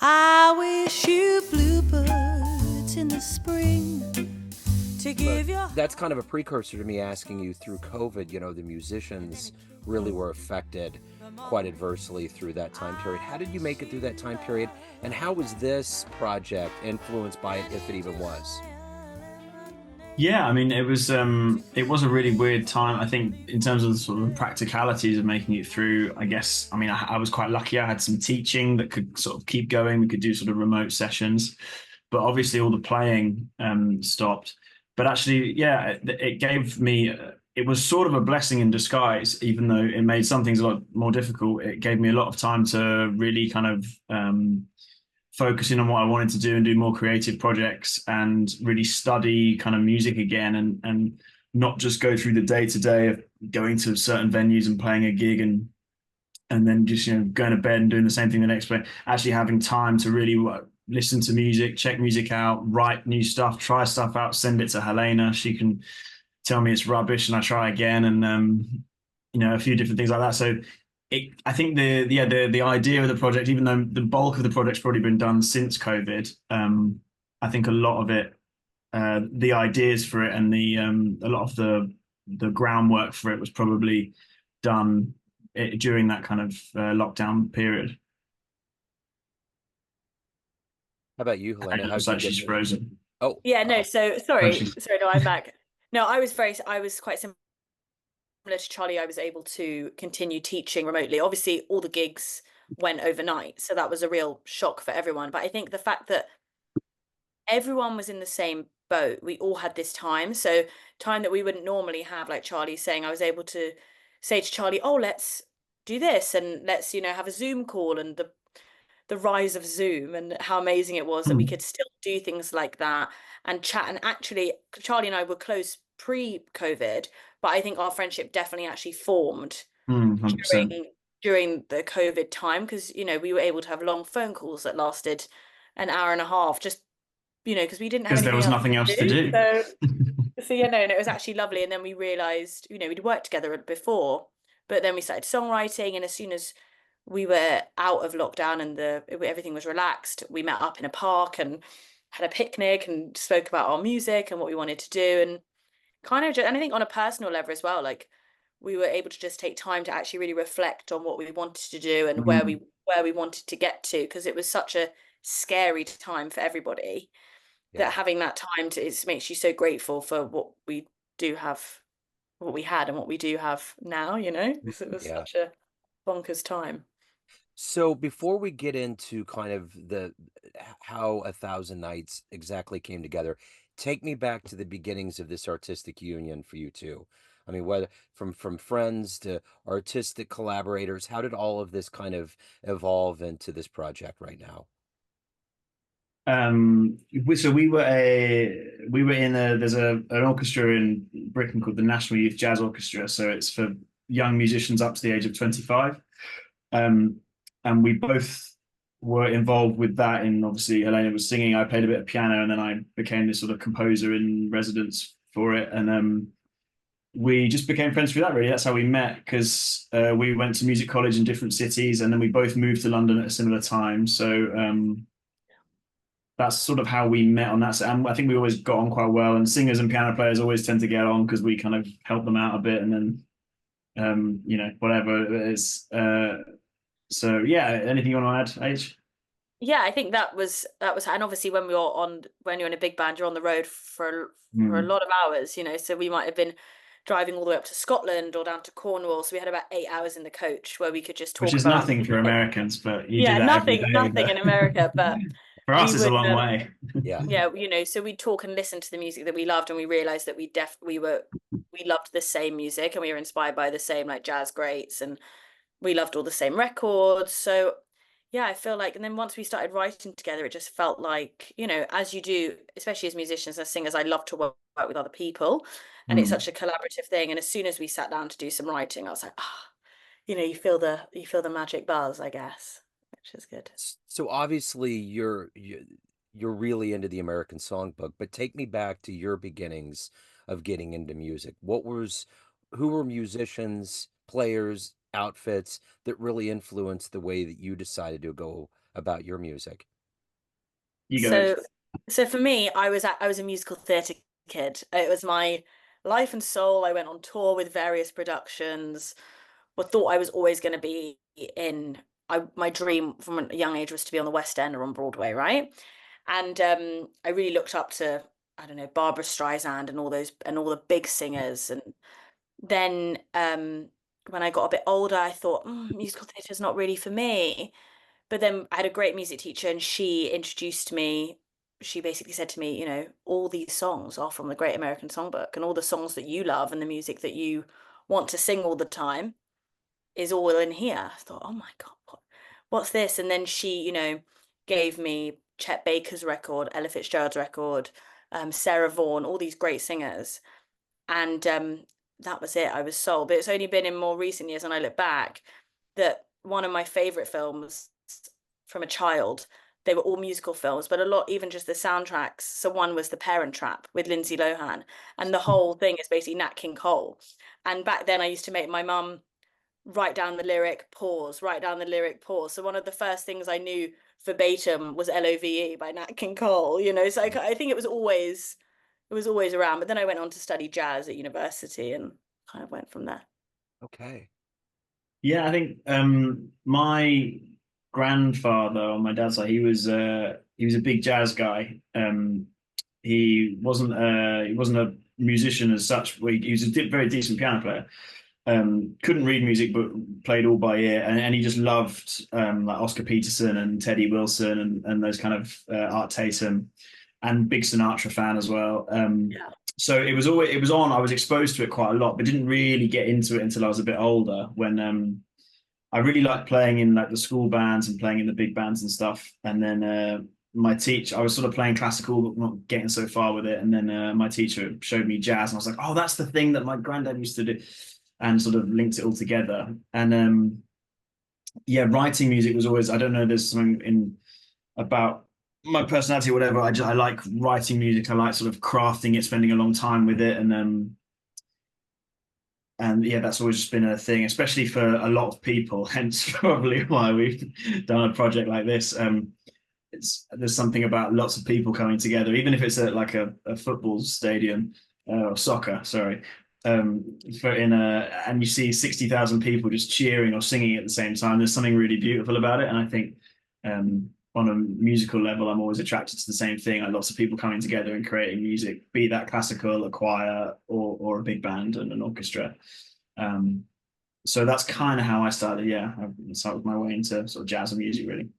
I wish you bluebirds in the spring to give your. That's kind of a precursor to me asking you through COVID. The musicians really were affected quite adversely through that time period. How did you make it through that time period? And how was this project influenced by it, if it even was? Yeah, I mean, it was a really weird time. I think in terms of the sort of practicalities of making it through, I guess, I mean, I was quite lucky. I had some teaching that could sort of keep going. We could do sort of remote sessions, but obviously all the playing stopped. But actually, yeah, it gave me, it was sort of a blessing in disguise, even though it made some things a lot more difficult. It gave me a lot of time to really kind of focusing on what I wanted to do and do more creative projects and really study kind of music again, and not just go through the day to day of going to certain venues and playing a gig and then just going to bed and doing the same thing the next day. Actually having time to really listen to music, check music out, write new stuff, try stuff out, send it to Helena. She can tell me it's rubbish and I try again, and a few different things like that. So I think the idea of the project, even though the bulk of the project's probably been done since COVID, I think a lot of it, the ideas for it and a lot of the groundwork for it was probably done during that kind of lockdown period. How about you, Helena? How Looks like she's frozen. Oh, Yeah, no, so sorry, no, I'm back. No, I was quite similar to Charlie. I was able to continue teaching remotely. Obviously, all the gigs went overnight, so that was a real shock for everyone. But I think the fact that everyone was in the same boat, we all had this time. So time that we wouldn't normally have, like Charlie saying, I was able to say to Charlie, "Oh, let's do this and let's, have a Zoom call," and the rise of Zoom and how amazing it was that we could still do things like that and chat. And actually, Charlie and I were close pre-COVID, but I think our friendship definitely actually formed 100%. during the COVID time, because we were able to have long phone calls that lasted an hour and a half, just because we didn't have Because there was nothing else to do. So and it was actually lovely. And then we realized, we'd worked together before, but then we started songwriting, and as soon as we were out of lockdown and everything was relaxed, we met up in a park and had a picnic and spoke about our music and what we wanted to do, and kind of and I think on a personal level as well, like we were able to just take time to actually really reflect on what we wanted to do and where we wanted to get to, because it was such a scary time for everybody. That having that time it makes you so grateful for what we do have, what we had and what we do have now, because it was such a bonkers time. So before we get into kind of how A Thousand Nights exactly came together, take me back to the beginnings of this artistic union for you two. I mean, whether from friends to artistic collaborators, how did all of this kind of evolve into this project right now? So we were there's an orchestra in Britain called the National Youth Jazz Orchestra. So it's for young musicians up to the age of 25. And we both were involved with that. And obviously Helena was singing, I played a bit of piano, and then I became this sort of composer in residence for it. And we just became friends through that, really. That's how we met, because we went to music college in different cities, and then we both moved to London at a similar time. So that's sort of how we met on that. And I think we always got on quite well, and singers and piano players always tend to get on because we kind of help them out a bit, and then whatever it is. So yeah, anything you want to add, H? Yeah, I think that was, and obviously when you're in a big band, you're on the road for a lot of hours, so we might have been driving all the way up to Scotland or down to Cornwall. So we had about 8 hours in the coach where we could just talk Which is about nothing for Americans, but you do that nothing every day, in America, but for us it's a long way. So we'd talk and listen to the music that we loved, and we realized that we loved the same music, and we were inspired by the same like jazz greats, and we loved all the same records. So yeah, I feel like, and then once we started writing together, it just felt like, as you do, especially as musicians, as singers, I love to work with other people, and it's such a collaborative thing. And as soon as we sat down to do some writing, I was like, you feel the magic buzz, I guess, which is good. So obviously you're really into the American Songbook, but take me back to your beginnings of getting into music. Who were musicians, players, outfits that really influenced the way that you decided to go about your music? You go. So for me, I was a musical theatre kid. It was my life and soul. I went on tour with various productions. But thought I was always going to be in. My dream from a young age was to be on the West End or on Broadway, right? And I really looked up to, I don't know, Barbara Streisand and all those and all the big singers. And then when I got a bit older, I thought musical theatre is not really for me. But then I had a great music teacher, and she introduced me. She basically said to me, you know, all these songs are from the Great American Songbook, and all the songs that you love and the music that you want to sing all the time is all in here. I thought, oh my God, what's this? And then she, you know, gave me Chet Baker's record, Ella Fitzgerald's record, Sarah Vaughan, all these great singers. And that was it. I was sold. But it's only been in more recent years, when I look back, that one of my favorite films from a child, they were all musical films, but a lot, even just the soundtracks. So one was The Parent Trap with Lindsay Lohan, and the whole thing is basically Nat King Cole. And back then I used to make my mum write down the lyric, pause, write down the lyric, pause. So one of the first things I knew verbatim was LOVE by Nat King Cole, you know. So I think it was always around. But then I went on to study jazz at university and kind of went from there. Okay. Yeah, I think my grandfather on my dad's side, he was a big jazz guy. He wasn't a musician as such. He was a very decent piano player. Couldn't read music, but played all by ear, and he just loved like Oscar Peterson and Teddy Wilson and those kind of Art Tatum, and big Sinatra fan as well. Yeah. So it was on. I was exposed to it quite a lot, but didn't really get into it until I was a bit older. When I really liked playing in like the school bands and playing in the big bands and stuff. And then my teacher, I was sort of playing classical, but not getting so far with it. And then my teacher showed me jazz, and I was like, oh, that's the thing that my granddad used to do, and sort of linked it all together. And yeah, writing music was always, I don't know, there's something in about my personality or whatever. I like writing music. I like sort of crafting it, spending a long time with it, and yeah, that's always just been a thing, especially for a lot of people. Hence, probably why we've done a project like this. There's something about lots of people coming together, even if it's at like a football stadium or soccer. Sorry, and you see 60,000 people just cheering or singing at the same time. There's something really beautiful about it, and I think on a musical level, I'm always attracted to the same thing, like lots of people coming together and creating music, be that classical, a choir, or a big band and an orchestra. So that's kind of how I started. Yeah, I started my way into sort of jazz and music, really.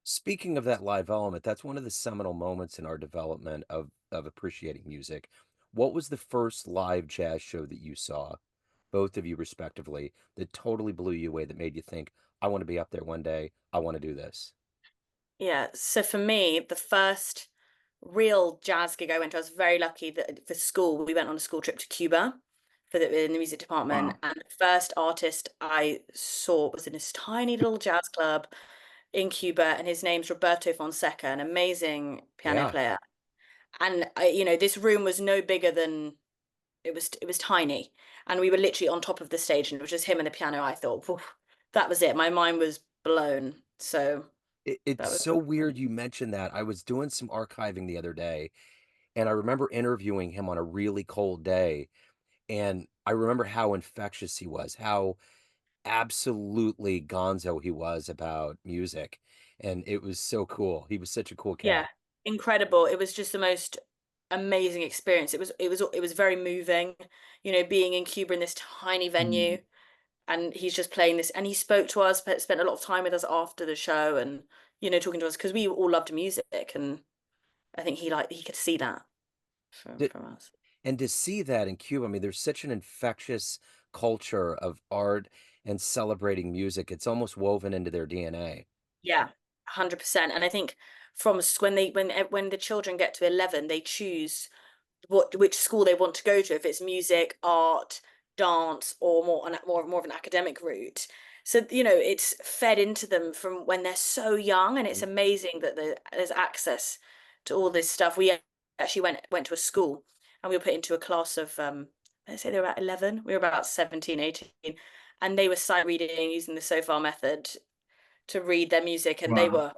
Speaking of that live element, that's one of the seminal moments in our development of appreciating music. What was the first live jazz show that you saw, both of you respectively, that totally blew you away, that made you think, I want to be up there one day, I want to do this? Yeah. So for me, the first real jazz gig I went to, I was very lucky that for school, we went on a school trip to Cuba in the music department. Wow. And the first artist I saw was in this tiny little jazz club in Cuba, and his name's Roberto Fonseca, an amazing piano Yeah. player. And you know, this room was no bigger than it was tiny, and we were literally on top of the stage, and it was just him and the piano. I thought, that was it. My mind was blown. So It's that was so weird you mentioned that. I was doing some archiving the other day, and I remember interviewing him on a really cold day, and I remember how infectious he was, how absolutely gonzo he was about music, and it was so cool. He was such a cool yeah, cat. incredible. It was just the most amazing experience. It was very moving, you know, being in Cuba in this tiny venue, Mm. and he's just playing this, and he spoke to us, spent a lot of time with us after the show, and you know, talking to us because we all loved music, and I think he could see that Did, from us. and to see that in Cuba, I mean, there's such an infectious culture of art and celebrating music. It's almost woven into their DNA. Yeah, 100%. And I think when the children get to 11, they choose which school they want to go to, if it's music, art, dance, or more of an academic route. So, you know, it's fed into them from when they're so young, and it's amazing that there's access to all this stuff. We actually went to a school, and we were put into a class of let's say they were about 11, we were about 17, 18, and they were sight reading using the SOFAR method to read their music, and they were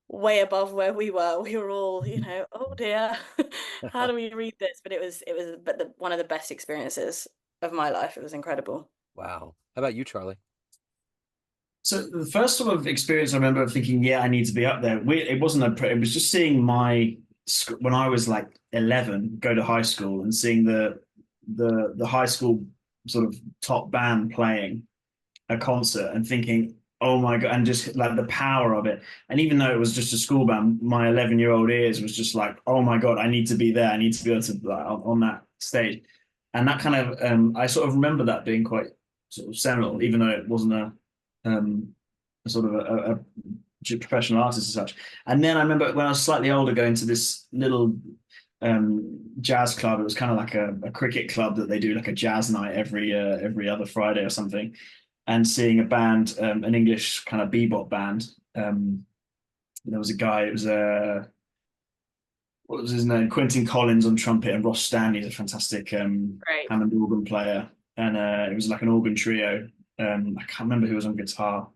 way above where we were. We were all, oh dear, how do we read this? But it was one of the best experiences of my life. It was incredible. Wow. How about you, Charlie? So the first sort of experience I remember thinking, yeah, I need to be up there. It wasn't it was just seeing when I was like 11, go to high school and seeing the high school sort of top band playing a concert and thinking, oh my God, and just like the power of it. And even though it was just a school band, my 11-year-old ears was just like, oh my God, I need to be there. I need to be able to like, on that stage. And that kind of, I sort of remember that being quite sort of seminal, even though it wasn't a sort of a professional artist as such. And then I remember when I was slightly older going to this little jazz club. It was kind of like a cricket club that they do like a jazz night every other Friday or something, and seeing a band, an English kind of bebop band. There was a guy, it was what was his name? Quentin Collins on trumpet, and Ross Stanley is a fantastic Hammond organ player. And it was like an organ trio. I can't remember who was on guitar.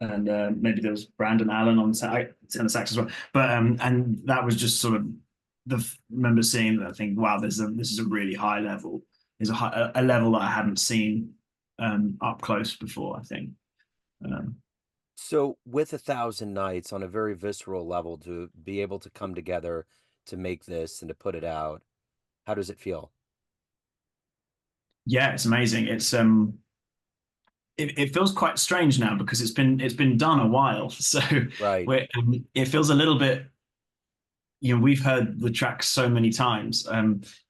And maybe there was Brandon Allen on tenor sax as well. But and that was just sort of remember seeing that. I think, wow, this is a really high level. There's a level that I hadn't seen up close before, I think. So with 1,000 Nights, on a very visceral level, to be able to come together to make this and to put it out, how does it feel? Yeah, it's amazing. It's it feels quite strange now because it's been done a while. So Right. It feels a little bit, we've heard the tracks so many times,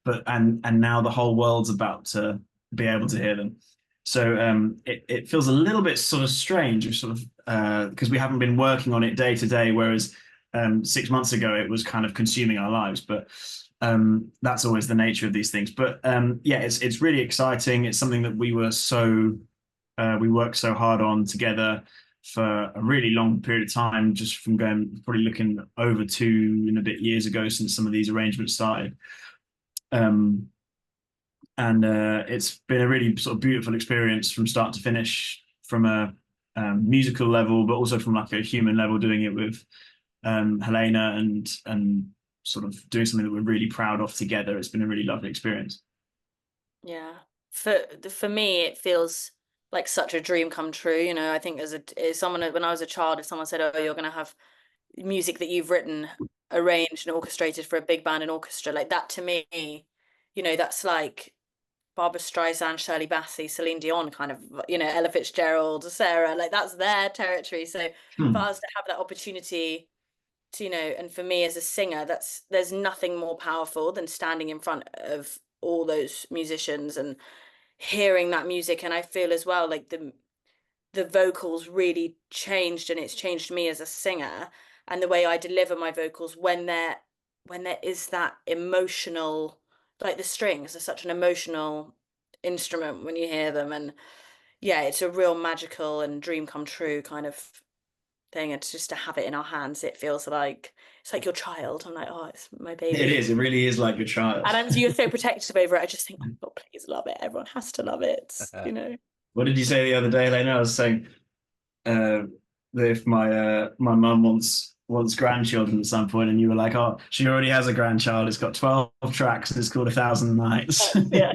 but now the whole world's about to be able to hear them. So it feels a little bit sort of strange, sort of because we haven't been working on it day to day, whereas 6 months ago it was kind of consuming our lives. But that's always the nature of these things. But yeah, it's really exciting. It's something that we worked so hard on together for a really long period of time, just from probably looking over 2 and a bit years ago since some of these arrangements started. And it's been a really sort of beautiful experience from start to finish, from a musical level, but also from like a human level, doing it with Helena and sort of doing something that we're really proud of together. It's been a really lovely experience. Yeah. For me, it feels like such a dream come true. I think as someone, when I was a child, if someone said, oh, you're going to have music that you've written, arranged and orchestrated for a big band and orchestra, like that, to me, that's like Barbra Streisand, Shirley Bassey, Celine Dion kind of, Ella Fitzgerald, Sarah, like that's their territory. So for us to have that opportunity to, and for me as a singer, there's nothing more powerful than standing in front of all those musicians and hearing that music. And I feel as well like the vocals really changed, and it's changed me as a singer, and the way I deliver my vocals when there is that emotional, like the strings are such an emotional instrument when you hear them. And yeah, it's a real magical and dream come true kind of thing. It's just to have it in our hands, it feels like it's like your child. I'm like, oh, it's my baby. It is. It really is like your child. And you're so protective over it. I just think, oh God, please love it. Everyone has to love it. What did you say the other day, Elena? I was saying that if my mum wants grandchildren at some point, and you were like, oh, she already has a grandchild. It's got 12 tracks. And it's called 1,000 Nights. Yeah.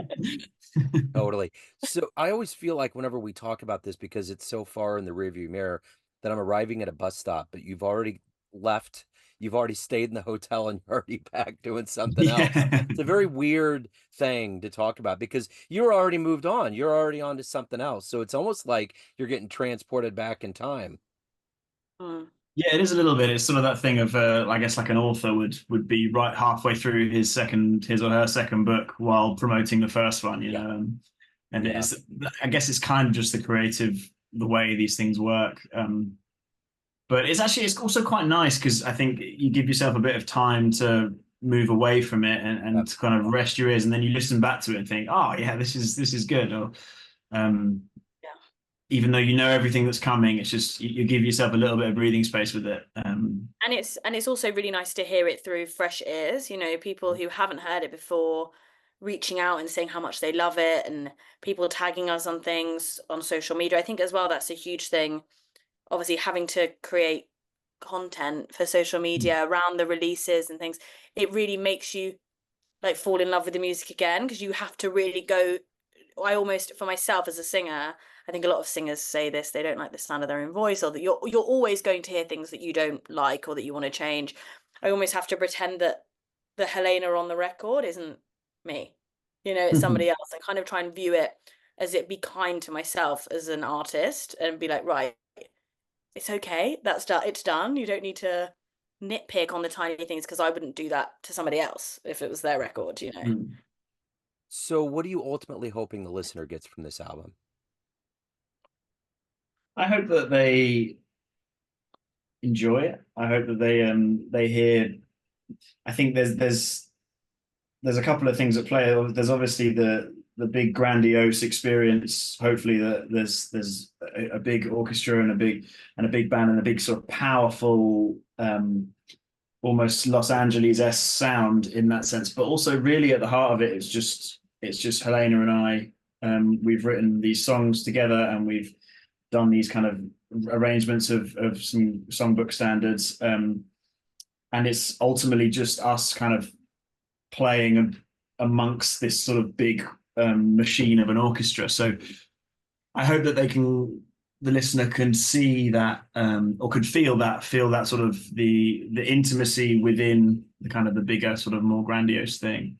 Totally. So I always feel like whenever we talk about this, because it's so far in the rearview mirror, that I'm arriving at a bus stop, but you've already left. You've already stayed in the hotel and you're already back doing something else. It's a very weird thing to talk about because you're already moved on. You're already on to something else. So it's almost like you're getting transported back in time. Yeah, it is a little bit. It's sort of that thing of, I guess, like an author would be right halfway through his or her second book while promoting the first one, and yeah. I guess it's kind of just the way these things work. But it's also quite nice because I think you give yourself a bit of time to move away from it and to kind of rest your ears, and then you listen back to it and think, oh yeah, this is good. Or even though you know everything that's coming, it's just you give yourself a little bit of breathing space with it. And it's also really nice to hear it through fresh ears. People who haven't heard it before reaching out and saying how much they love it, and people tagging us on things on social media. I think as well that's a huge thing obviously having to create content for social media around the releases and things, it really makes you like fall in love with the music again, because you have to really go. I almost, for myself as a singer, I think a lot of singers say this, they don't like the sound of their own voice, or that you're always going to hear things that you don't like or that you want to change. I almost have to pretend that the Helena on the record isn't me. It's somebody else. I kind of try and view it as it, be kind to myself as an artist and be like, right, it's okay. That's done. It's done. You don't need to nitpick on the tiny things, because I wouldn't do that to somebody else if it was their record. So what are you ultimately hoping the listener gets from this album? I hope that they enjoy it. I hope that they hear. I think there's a couple of things at play. There's obviously the big grandiose experience. Hopefully that there's a big orchestra and a big band and a big sort of powerful, almost Los Angeles-esque sound in that sense. But also really at the heart of it, it's just Helena and I. We've written these songs together, and we've done these kind of arrangements of some songbook standards. And it's ultimately just us kind of playing amongst this sort of big machine of an orchestra. So I hope that the listener can see that, or could feel that sort of the intimacy within the kind of the bigger sort of more grandiose thing.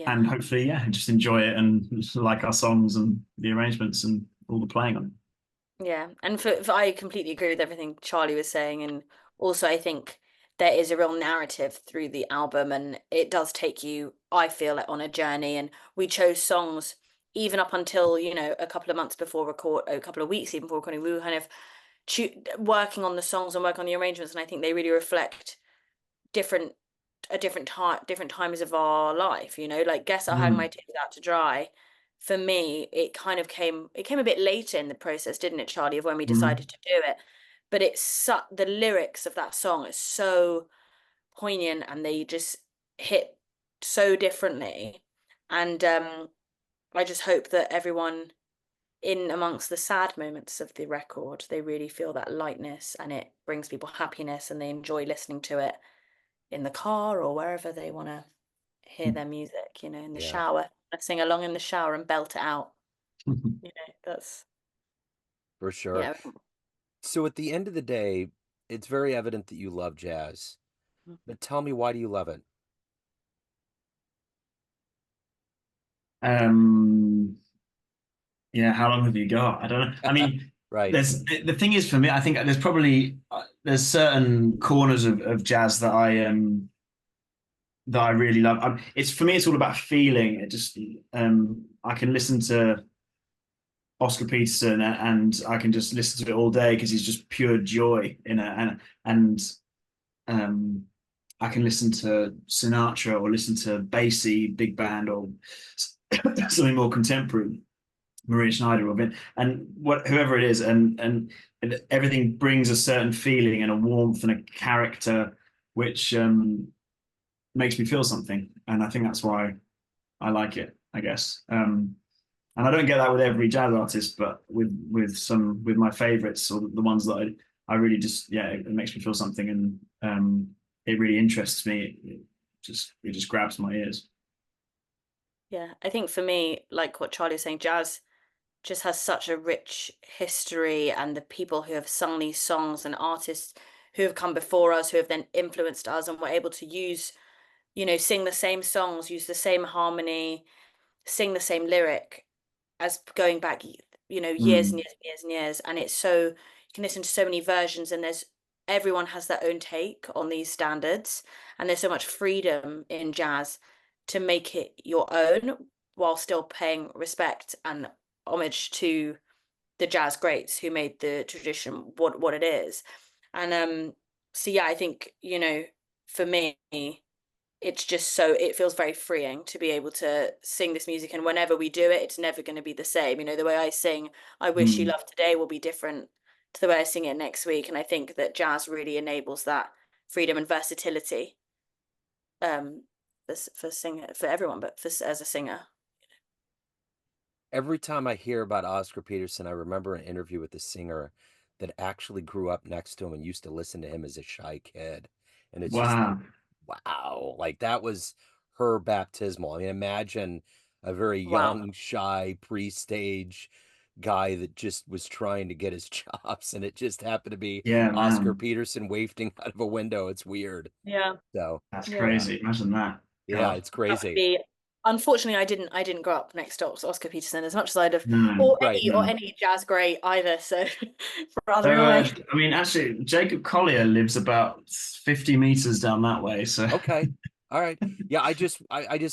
And hopefully, just enjoy it and like our songs and the arrangements and all the playing on it. Yeah, and for I completely agree with everything Charlie was saying, and also I think there is a real narrative through the album, and it does take you, I feel, like, on a journey. And we chose songs even up until a couple of months before a couple of weeks even before recording. We were kind of working on the songs and working on the arrangements, and I think they really reflect different times of our life. Like Guess I'll Hang My Tears Out to Dry. For me, it came a bit later in the process, didn't it, Charlie, of when we decided to do it. But the lyrics of that song are so poignant, and they just hit so differently. And I just hope that everyone, in amongst the sad moments of the record, they really feel that lightness, and it brings people happiness, and they enjoy listening to it in the car or wherever they want to hear their music, in the shower. I sing along in the shower and belt it out. That's For sure. So at the end of the day, it's very evident that you love jazz. But tell me, why do you love it? How long have you got? I don't know. I mean, right. The thing is, for me, I think there's certain corners of jazz that I really love. It's all about feeling. It just I can listen to Oscar Peterson and I can just listen to it all day because he's just pure joy in it, and I can listen to Sinatra or listen to bassy big band or something more contemporary, Maria Schneider or and whoever it is, and everything brings a certain feeling and a warmth and a character which makes me feel something, and I think that's why I like it, I guess. And I don't get that with every jazz artist, but with my favorites, or the ones that I really just, it makes me feel something, and it really interests me. It just grabs my ears. Yeah, I think for me, like what Charlie was saying, jazz just has such a rich history, and the people who have sung these songs and artists who have come before us, who have then influenced us, and were able to use, sing the same songs, use the same harmony, sing the same lyric, as going back, years and years and years and years. And it's so, you can listen to so many versions, and everyone has their own take on these standards, and there's so much freedom in jazz to make it your own while still paying respect and homage to the jazz greats who made the tradition what it is. And so I think, for me, it's just it feels very freeing to be able to sing this music, and whenever we do it, it's never going to be the same. The way I sing I Wish You Loved Today will be different to the way I sing it next week, and I think that jazz really enables that freedom and versatility for everyone, but as a singer. every time I hear about Oscar Peterson, I remember an interview with the singer that actually grew up next to him and used to listen to him as a shy kid. And it's just like, Wow. wow, like that was her baptismal. I mean, imagine a very Wow. young, shy, pre-stage guy that just was trying to get his chops, and it just happened to be Yeah, Oscar man. Peterson waving out of a window. It's weird. Yeah. So, That's Yeah. yeah, crazy. Imagine that. yeah, God. it's That would crazy. be, unfortunately, I didn't grow up next to Oscar Peterson as much as I'd have, No. Right. or No. any jazz great either. So rather So, annoying. I mean, actually, Jacob Collier lives about 50 meters down that way. So, Okay. All right. Yeah, I just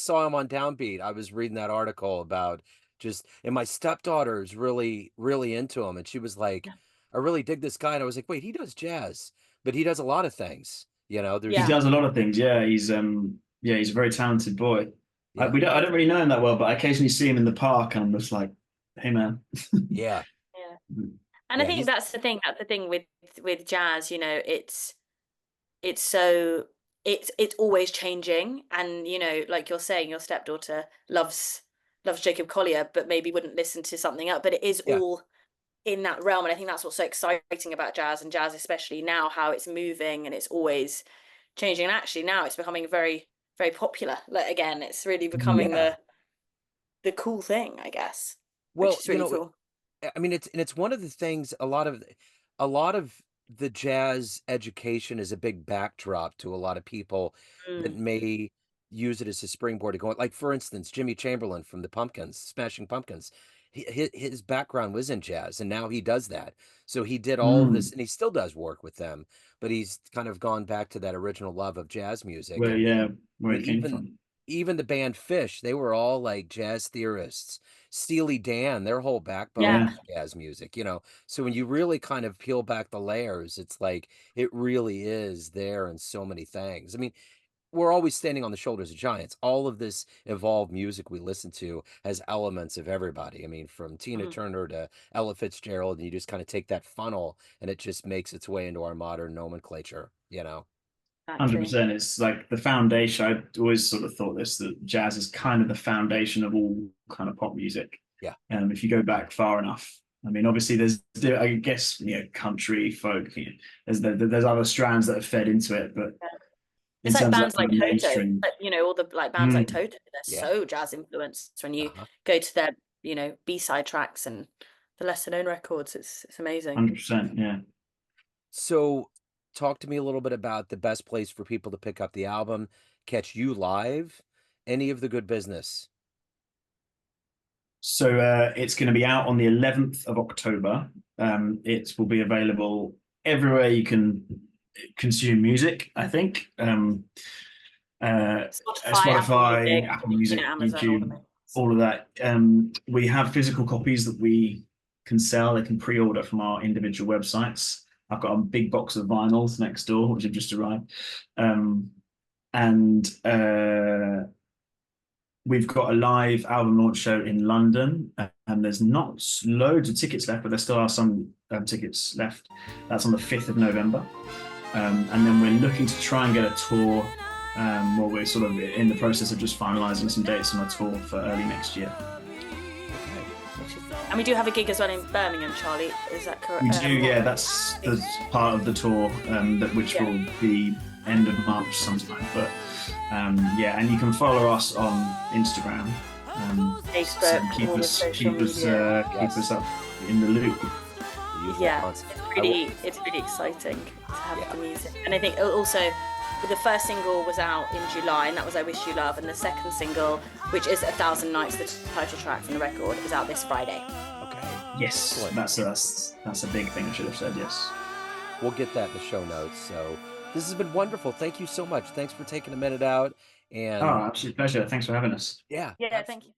saw him on Downbeat. I was reading that article about just, and my stepdaughter is really, really into him. And she was like, I really dig this guy. And I was like, wait, he does jazz, but he does a lot of things. You know, he Yeah. there's, does a lot of things. Yeah, he's a very talented boy. yeah, I don't really know him that well, but I occasionally see him in the park, and I'm just like, hey, man. yeah, Yeah. Mm. And I yeah, think he's, that's the thing. That's the thing with jazz. You know, it's so it's always changing, and you know, like you're saying, your stepdaughter loves Jacob Collier, but maybe wouldn't listen to something else. But it is yeah, all in that realm, and I think that's what's so exciting about jazz, and jazz especially now, how it's moving and it's always changing. And actually now it's becoming very, very popular. Like again, it's really becoming yeah. the cool thing, I guess, which Well, is you really know, cool. I mean, it's one of the things, a lot of the jazz education is a big backdrop to a lot of people that Mm. may use it as a springboard to go. Like, for instance, Jimmy Chamberlain from the Pumpkins, Smashing Pumpkins. His background was in jazz, and now he does that. So he did all of this, Mm. and he still does work with them, but he's kind of gone back to that original love of jazz music. Where, And yeah, I where mean, it came even from. even the band Fish, they were all like jazz theorists. Steely Dan, their whole backbone Yeah. Yeah. was jazz music, you know. So when you really kind of peel back the layers, it's like it really is there in so many things. I mean, we're always standing on the shoulders of giants. All of this evolved music we listen to has elements of everybody. I mean, from Tina Mhm. Turner to Ella Fitzgerald, and you just kind of take that funnel and it just makes its way into our modern nomenclature, you know. Exactly. 100%. It's like the foundation. I always sort of thought this, that jazz is kind of the foundation of all kind of pop music. Yeah. If you go back far enough, I mean, obviously I guess, country, folk, there's other strands that have fed into it, but Yeah. in It's like terms of bands that kind like of Toto, mainstream, like, you know, all the like bands like mm, Toto, they're Yeah. so jazz influenced when you Uh-huh. go to their, you know, B-side tracks and the lesser known records. It's amazing. 100%, yeah. So, talk to me a little bit about the best place for people to pick up the album, catch you live, any of the good business. So it's going to be out on the 11th of October. It will be available everywhere you can consume music, I think. Spotify, Spotify, Apple Apple Music, Music, Amazon, all the YouTube, things. all of that. We have physical copies that we can sell. They can pre-order from our individual websites. I've got a big box of vinyls next door, which have just arrived. And we've got a live album launch show in London, and there's not loads of tickets left, but there still are some tickets left. That's on the 5th of November. And then we're looking to try and get a tour. Well, we're sort of in the process of just finalizing some dates on a tour for early next year. And we do have a gig as well in Birmingham, Charlie. Is that correct? We do, yeah. That's the part of the tour, which Yeah. will be end of March sometime. But yeah, and you can follow us on Instagram. Facebook, keep all the us social keep us media. Yes. keep us up in the loop. The usual Yeah, concept. it's really exciting to have Yeah. the music. And I think also the first single was out in July, and that was I Wish You Love, and the second single, which is 1,000 Nights, the title track from the record, is out this Friday. Okay. Yes, Excellent. that's a big thing. I should have said yes. We'll get that in the show notes. So, this has been wonderful. Thank you so much. Thanks for taking a minute out. Oh, And absolute pleasure. Thanks for having us. yeah, Yeah, thank you.